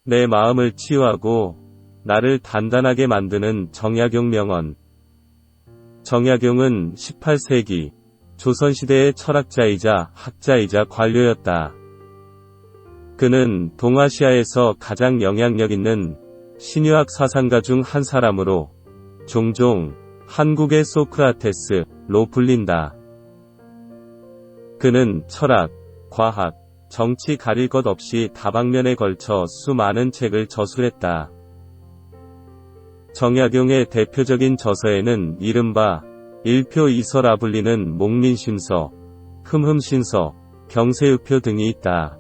내 마음을 치유하고 나를 단단하게 만드는 정약용 명언. 정약용은 18세기 조선시대의 철학자이자 학자이자 관료였다. 그는 동아시아에서 가장 영향력 있는 신유학 사상가 중 한 사람으로 종종 한국의 소크라테스로 불린다. 그는 철학, 과학, 정치 가릴 것 없이 다방면에 걸쳐 수많은 책을 저술했다. 정약용의 대표적인 저서에는 이른바 일표이서라 불리는 목민심서, 흠흠신서, 경세유표 등이 있다.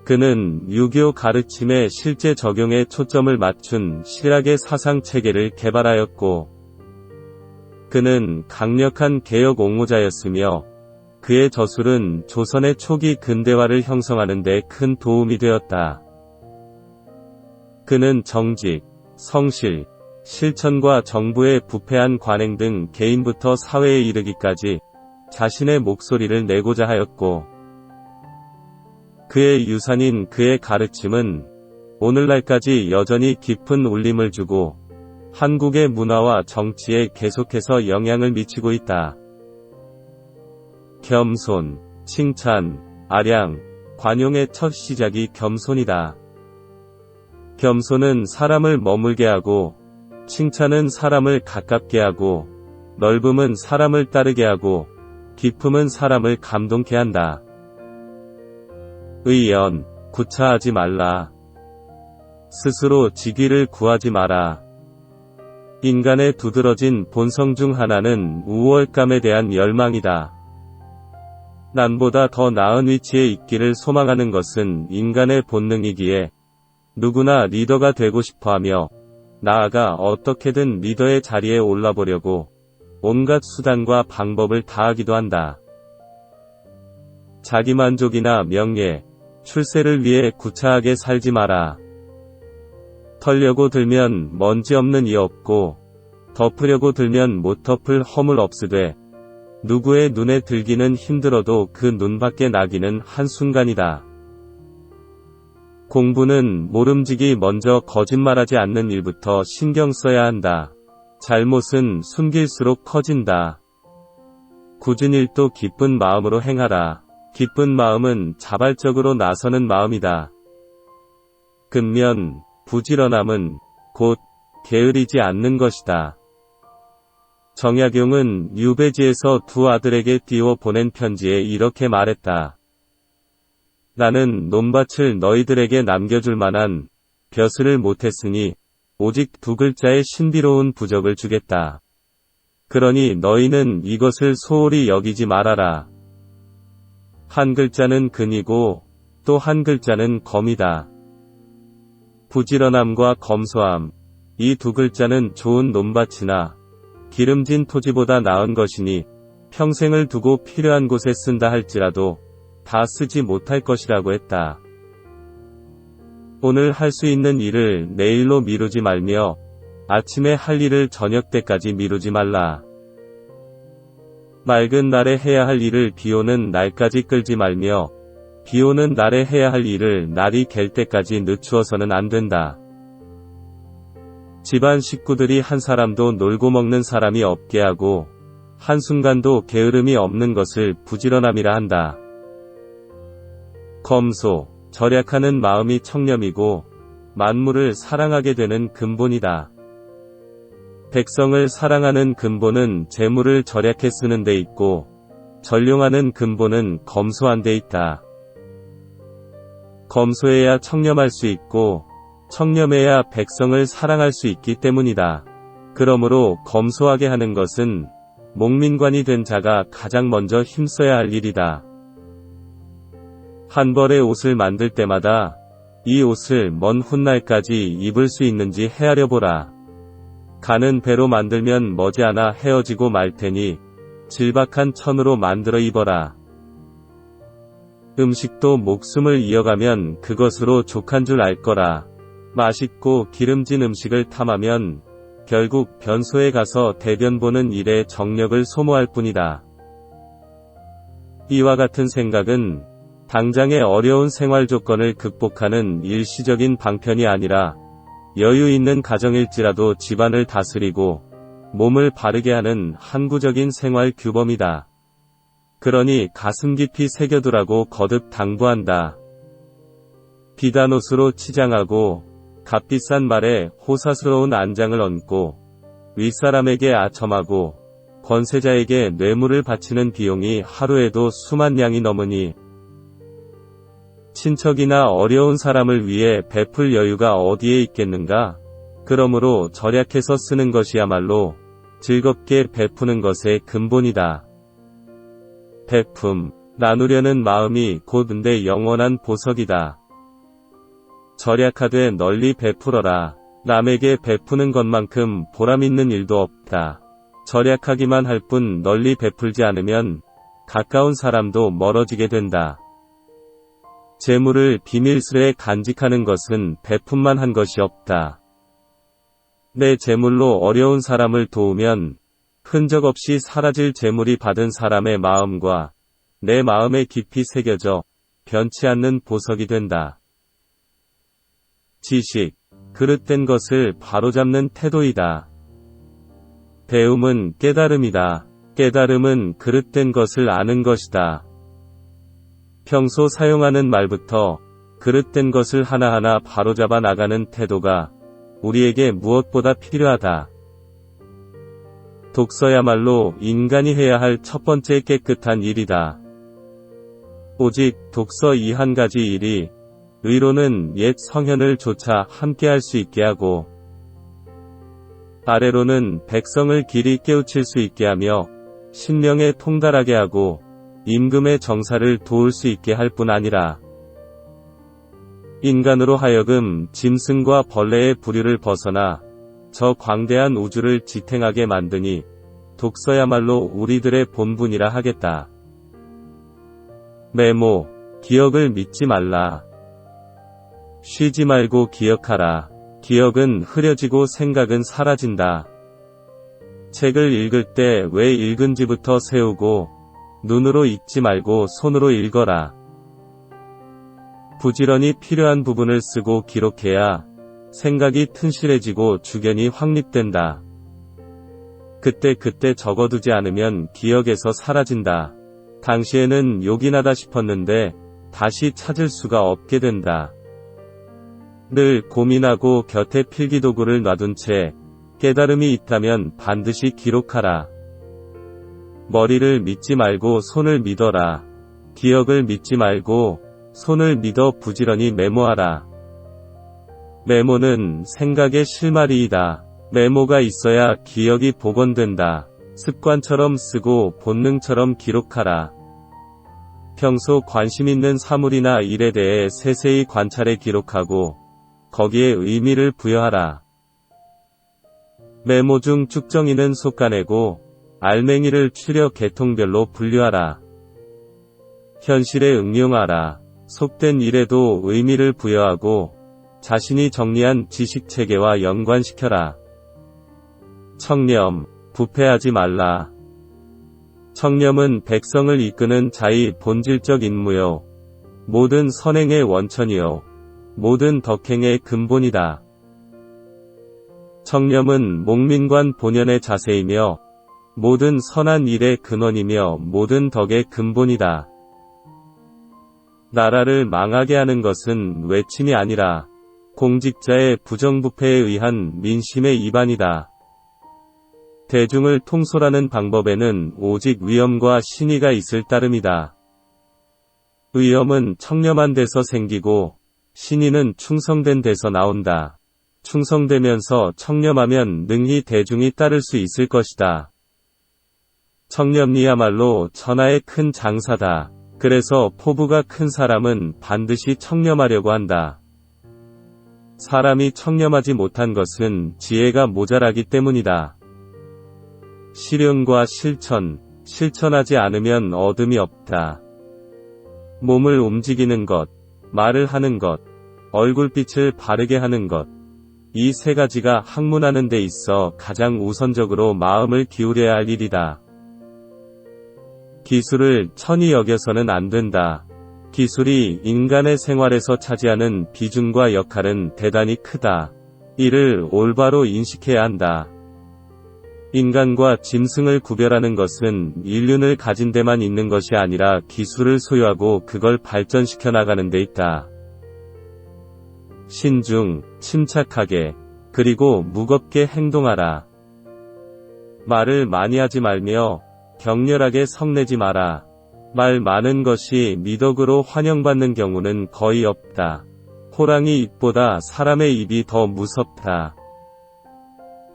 그는 유교 가르침의 실제 적용에 초점을 맞춘 실학의 사상체계를 개발하였고, 그는 강력한 개혁 옹호자였으며 그의 저술은 조선의 초기 근대화를 형성하는 데 큰 도움이 되었다. 그는 정직, 성실, 실천과 정부의 부패한 관행 등 개인부터 사회에 이르기까지 자신의 목소리를 내고자 하였고, 그의 유산인 그의 가르침은 오늘날까지 여전히 깊은 울림을 주고 한국의 문화와 정치에 계속해서 영향을 미치고 있다. 겸손, 칭찬, 아량, 관용의 첫 시작이 겸손이다. 겸손은 사람을 머물게 하고, 칭찬은 사람을 가깝게 하고, 넓음은 사람을 따르게 하고, 깊음은 사람을 감동케 한다. 의연, 구차하지 말라. 스스로 직위를 구하지 마라. 인간의 두드러진 본성 중 하나는 우월감에 대한 열망이다. 남보다 더 나은 위치에 있기를 소망하는 것은 인간의 본능이기에 누구나 리더가 되고 싶어하며 나아가 어떻게든 리더의 자리에 올라보려고 온갖 수단과 방법을 다하기도 한다. 자기만족이나 명예, 출세를 위해 구차하게 살지 마라. 털려고 들면 먼지 없는 이 없고 덮으려고 들면 못 덮을 허물 없으되 누구의 눈에 들기는 힘들어도 그 눈 밖에 나기는 한순간이다. 공부는 모름지기 먼저 거짓말하지 않는 일부터 신경 써야 한다. 잘못은 숨길수록 커진다. 굳은 일도 기쁜 마음으로 행하라. 기쁜 마음은 자발적으로 나서는 마음이다. 근면, 부지런함은 곧 게으르지 않는 것이다. 정약용은 유배지에서 두 아들에게 띄워 보낸 편지에 이렇게 말했다. 나는 논밭을 너희들에게 남겨줄 만한 벼슬을 못했으니 오직 두 글자의 신비로운 부적을 주겠다. 그러니 너희는 이것을 소홀히 여기지 말아라. 한 글자는 근이고 또 한 글자는 검이다. 부지런함과 검소함, 이 두 글자는 좋은 논밭이나 기름진 토지보다 나은 것이니 평생을 두고 필요한 곳에 쓴다 할지라도 다 쓰지 못할 것이라고 했다. 오늘 할 수 있는 일을 내일로 미루지 말며 아침에 할 일을 저녁 때까지 미루지 말라. 맑은 날에 해야 할 일을 비 오는 날까지 끌지 말며 비 오는 날에 해야 할 일을 날이 갤 때까지 늦추어서는 안 된다. 집안 식구들이 한 사람도 놀고 먹는 사람이 없게 하고 한순간도 게으름이 없는 것을 부지런함이라 한다. 검소, 절약하는 마음이 청렴이고 만물을 사랑하게 되는 근본이다. 백성을 사랑하는 근본은 재물을 절약해 쓰는 데 있고 전룡하는 근본은 검소한 데 있다. 검소해야 청렴할 수 있고 청렴해야 백성을 사랑할 수 있기 때문이다. 그러므로 검소하게 하는 것은 목민관이 된 자가 가장 먼저 힘써야 할 일이다. 한 벌의 옷을 만들 때마다 이 옷을 먼 훗날까지 입을 수 있는지 헤아려 보라. 가는 배로 만들면 머지않아 헤어지고 말 테니 질박한 천으로 만들어 입어라. 음식도 목숨을 이어가면 그것으로 족한 줄 알 거라. 맛있고 기름진 음식을 탐하면 결국 변소에 가서 대변 보는 일에 정력을 소모할 뿐이다. 이와 같은 생각은 당장의 어려운 생활 조건을 극복하는 일시적인 방편이 아니라 여유 있는 가정일지라도 집안을 다스리고 몸을 바르게 하는 항구적인 생활 규범이다. 그러니 가슴 깊이 새겨두라고 거듭 당부한다. 비단 옷으로 치장하고 값비싼 말에 호사스러운 안장을 얹고 윗사람에게 아첨하고 권세자에게 뇌물을 바치는 비용이 하루에도 수만 냥이 넘으니 친척이나 어려운 사람을 위해 베풀 여유가 어디에 있겠는가? 그러므로 절약해서 쓰는 것이야말로 즐겁게 베푸는 것의 근본이다. 베품, 나누려는 마음이 곧 내 영원한 보석이다. 절약하되 널리 베풀어라. 남에게 베푸는 것만큼 보람있는 일도 없다. 절약하기만 할 뿐 널리 베풀지 않으면 가까운 사람도 멀어지게 된다. 재물을 비밀스레 간직하는 것은 베품만 한 것이 없다. 내 재물로 어려운 사람을 도우면 흔적 없이 사라질 재물이 받은 사람의 마음과 내 마음에 깊이 새겨져 변치 않는 보석이 된다. 지식, 그릇된 것을 바로잡는 태도이다. 배움은 깨달음이다. 깨달음은 그릇된 것을 아는 것이다. 평소 사용하는 말부터 그릇된 것을 하나하나 바로잡아 나가는 태도가 우리에게 무엇보다 필요하다. 독서야말로 인간이 해야 할 첫 번째 깨끗한 일이다. 오직 독서 이 한 가지 일이 의로는 옛 성현을 조차 함께할 수 있게 하고 아래로는 백성을 길이 깨우칠 수 있게 하며 심령에 통달하게 하고 임금의 정사를 도울 수 있게 할 뿐 아니라 인간으로 하여금 짐승과 벌레의 부류를 벗어나 저 광대한 우주를 지탱하게 만드니 독서야말로 우리들의 본분이라 하겠다. 메모, 기억을 믿지 말라. 쉬지 말고 기억하라. 기억은 흐려지고 생각은 사라진다. 책을 읽을 때 왜 읽은지부터 세우고 눈으로 읽지 말고 손으로 읽어라. 부지런히 필요한 부분을 쓰고 기록해야 생각이 튼실해지고 주견이 확립된다. 그때 적어두지 않으면 기억에서 사라진다. 당시에는 요긴하다 싶었는데 다시 찾을 수가 없게 된다. 늘 고민하고 곁에 필기도구를 놔둔 채 깨달음이 있다면 반드시 기록하라. 머리를 믿지 말고 손을 믿어라. 기억을 믿지 말고 손을 믿어 부지런히 메모하라. 메모는 생각의 실마리이다. 메모가 있어야 기억이 복원된다. 습관처럼 쓰고 본능처럼 기록하라. 평소 관심 있는 사물이나 일에 대해 세세히 관찰해 기록하고 거기에 의미를 부여하라. 메모 중 쭉정이는 솎아내고 알맹이를 추려 계통별로 분류하라. 현실에 응용하라. 속된 일에도 의미를 부여하고 자신이 정리한 지식체계와 연관시켜라. 청렴, 부패하지 말라. 청렴은 백성을 이끄는 자의 본질적 임무요. 모든 선행의 원천이요. 모든 덕행의 근본이다. 청렴은 목민관 본연의 자세이며 모든 선한 일의 근원이며 모든 덕의 근본이다. 나라를 망하게 하는 것은 외침이 아니라 공직자의 부정부패에 의한 민심의 이반이다. 대중을 통솔하는 방법에는 오직 위엄과 신의가 있을 따름이다. 위엄은 청렴한 데서 생기고 신의는 충성된 데서 나온다. 충성되면서 청렴하면 능히 대중이 따를 수 있을 것이다. 청렴이야말로 천하의 큰 장사다. 그래서 포부가 큰 사람은 반드시 청렴하려고 한다. 사람이 청렴하지 못한 것은 지혜가 모자라기 때문이다. 실현과 실천하지 않으면 얻음이 없다. 몸을 움직이는 것, 말을 하는 것, 얼굴빛을 바르게 하는 것, 이 세 가지가 학문하는 데 있어 가장 우선적으로 마음을 기울여야 할 일이다. 기술을 천히 여겨서는 안 된다. 기술이 인간의 생활에서 차지하는 비중과 역할은 대단히 크다. 이를 올바로 인식해야 한다. 인간과 짐승을 구별하는 것은 인륜을 가진 데만 있는 것이 아니라 기술을 소유하고 그걸 발전시켜 나가는 데 있다. 신중, 침착하게, 그리고 무겁게 행동하라. 말을 많이 하지 말며 격렬하게 성내지 마라. 말 많은 것이 미덕으로 환영받는 경우는 거의 없다. 호랑이 입보다 사람의 입이 더 무섭다.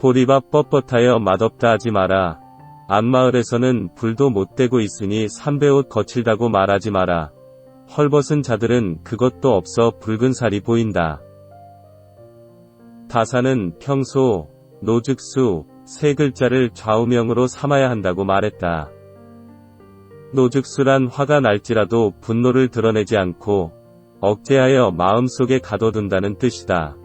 보리밥 뻣뻣하여 맛없다 하지 마라. 앞마을에서는 불도 못 대고 있으니 삼배옷 거칠다고 말하지 마라. 헐벗은 자들은 그것도 없어 붉은 살이 보인다. 다사는 평소, 노즉수, 세 글자를 좌우명으로 삼아야 한다고 말했다. 노즉수란 화가 날지라도 분노를 드러내지 않고 억제하여 마음속에 가둬둔다는 뜻이다.